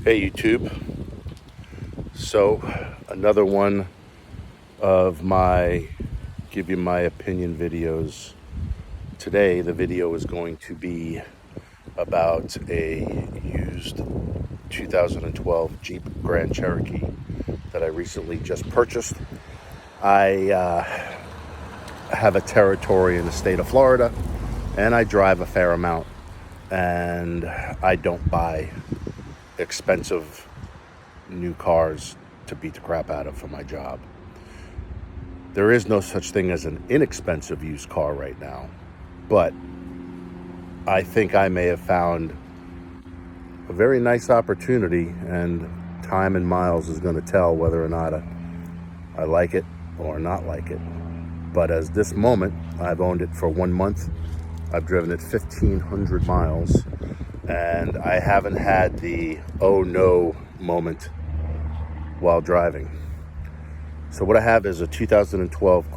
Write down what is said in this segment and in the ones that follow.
Hey YouTube. So another one of my give you my opinion videos. Today the video is going to be about a used 2012 Jeep Grand Cherokee that I recently just purchased. I have a territory in the state of Florida and I drive a fair amount, and I don't buy expensive new cars to beat the crap out of for my job. There is no such thing as an inexpensive used car right now, but I think I may have found a very nice opportunity, and time and miles is going to tell whether or not I like it or not like it. But as this moment, I've owned it for 1 month. I've driven it 1,500 miles, and I haven't had the oh no moment while driving. So what I have is a 2012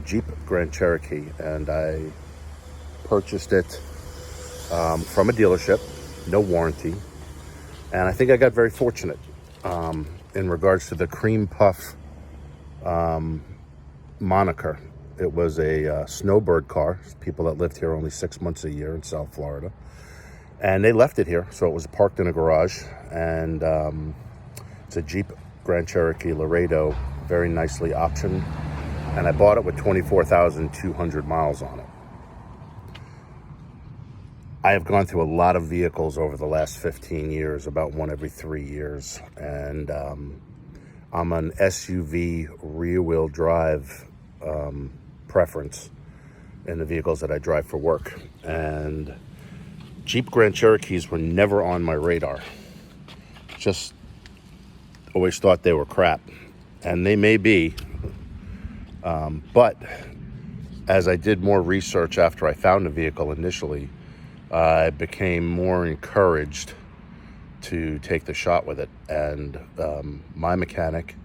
Jeep Grand Cherokee, and I purchased it from a dealership, no warranty, and I think I got very fortunate in regards to the cream puff moniker. It was a snowbird car. People that lived here only 6 months a year in South Florida, and they left it here, so it was parked in a garage. And it's a Jeep Grand Cherokee Laredo, very nicely optioned, and I bought it with 24,200 miles on it. I have gone through a lot of vehicles over the last 15 years, about one every 3 years, and I'm an SUV rear-wheel drive preference in the vehicles that I drive for work. And Jeep Grand Cherokees were never on my radar. Just always thought they were crap, and they may be, but as I did more research after I found the vehicle initially, I became more encouraged to take the shot with it. And my mechanic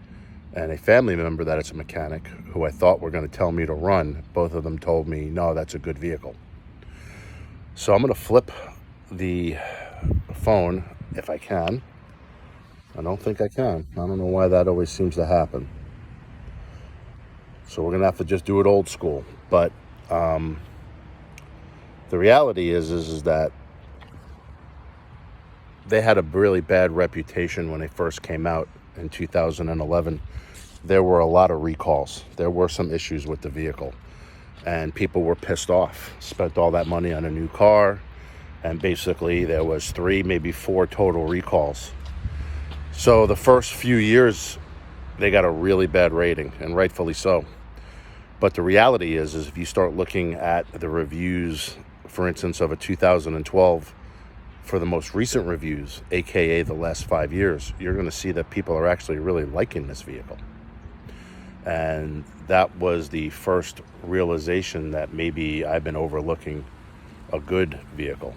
and a family member that is a mechanic, who I thought were going to tell me to run, both of them told me, no, that's a good vehicle. So I'm going to flip the phone if I can. I don't think I can. I don't know why that always seems to happen. So we're going to have to just do it old school. But the reality is that they had a really bad reputation when they first came out in 2011. There were a lot of recalls. There were some issues with the vehicle, and people were pissed off. Spent all that money on a new car, and basically there was 3, maybe 4 total recalls. So the first few years, they got a really bad rating, and rightfully so. But the reality is if you start looking at the reviews, for instance, of a 2012, for the most recent reviews, aka the last 5 years, you're going to see that people are actually really liking this vehicle. And that was the first realization that maybe I've been overlooking a good vehicle.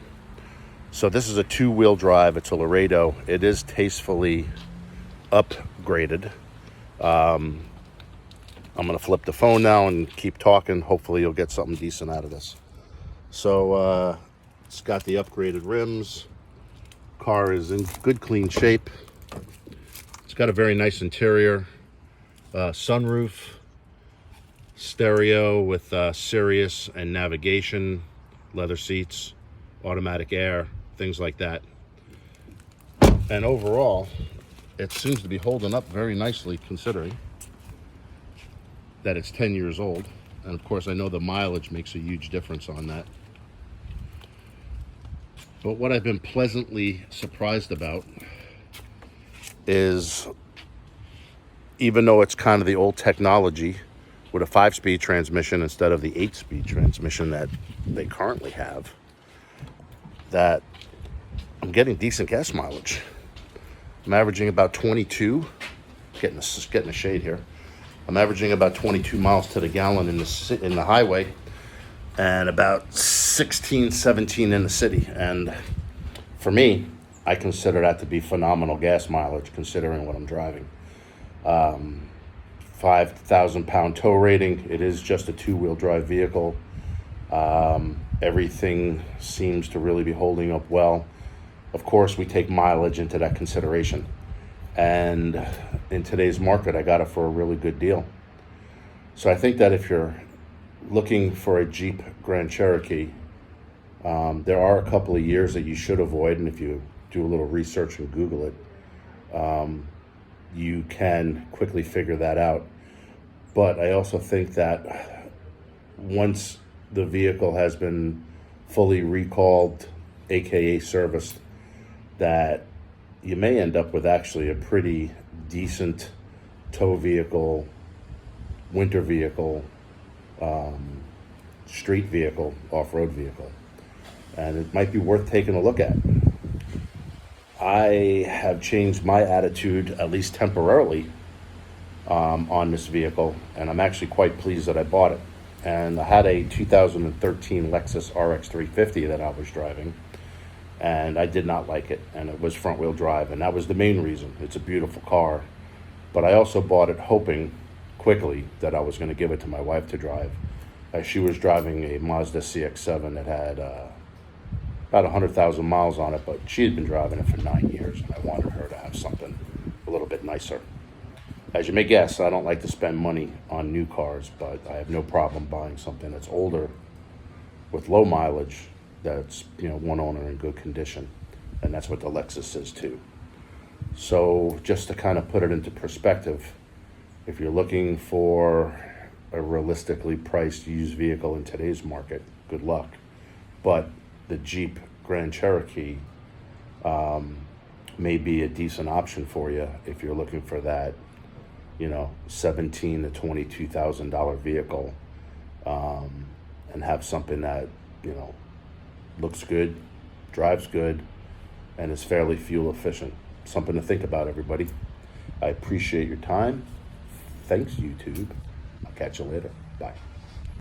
So this is a 2-wheel drive. It's a Laredo. It is tastefully upgraded. I'm going to flip the phone now and keep talking. Hopefully you'll get something decent out of this. So it's got the upgraded rims. Car is in good, clean shape. It's got a very nice interior. Sunroof, stereo with Sirius and navigation, leather seats, automatic air, things like that. And overall, it seems to be holding up very nicely, considering that it's 10 years old. And of course, I know the mileage makes a huge difference on that. But what I've been pleasantly surprised about is, even though it's kind of the old technology with a 5-speed transmission instead of the 8-speed transmission that they currently have, that I'm getting decent gas mileage. I'm averaging about 22, getting a shade here. I'm averaging about 22 miles to the gallon in the highway, and about 16, 17 in the city. And for me, I consider that to be phenomenal gas mileage, considering what I'm driving. 5,000 pound tow rating. It is just a 2-wheel drive vehicle. Everything seems to really be holding up well. Of course, we take mileage into that consideration. And in today's market, I got it for a really good deal. So I think that if you're looking for a Jeep Grand Cherokee, there are a couple of years that you should avoid. And if you do a little research and Google it, you can quickly figure that out. But I also think that once the vehicle has been fully recalled, aka serviced, that you may end up with actually a pretty decent tow vehicle, winter vehicle, street vehicle, off-road vehicle. And it might be worth taking a look at. I have changed my attitude, at least temporarily, on this vehicle, and I'm actually quite pleased that I bought it. And I had a 2013 Lexus RX 350 that I was driving, and I did not like it, and it was front-wheel drive, and that was the main reason. It's a beautiful car, but I also bought it hoping quickly that I was going to give it to my wife to drive, as she was driving a Mazda CX-7 that had about 100,000 miles on it, but she had been driving it for 9 years, and I wanted her to have something a little bit nicer. As you may guess, I don't like to spend money on new cars, but I have no problem buying something that's older with low mileage, that's, one owner in good condition. And that's what the Lexus is too. So just to kind of put it into perspective, if you're looking for a realistically priced used vehicle in today's market, good luck. But the Jeep Grand Cherokee may be a decent option for you if you're looking for that, $17,000 to $22,000 vehicle, and have something that, looks good, drives good, and is fairly fuel efficient. Something to think about, everybody. I appreciate your time. Thanks, YouTube. I'll catch you later. Bye.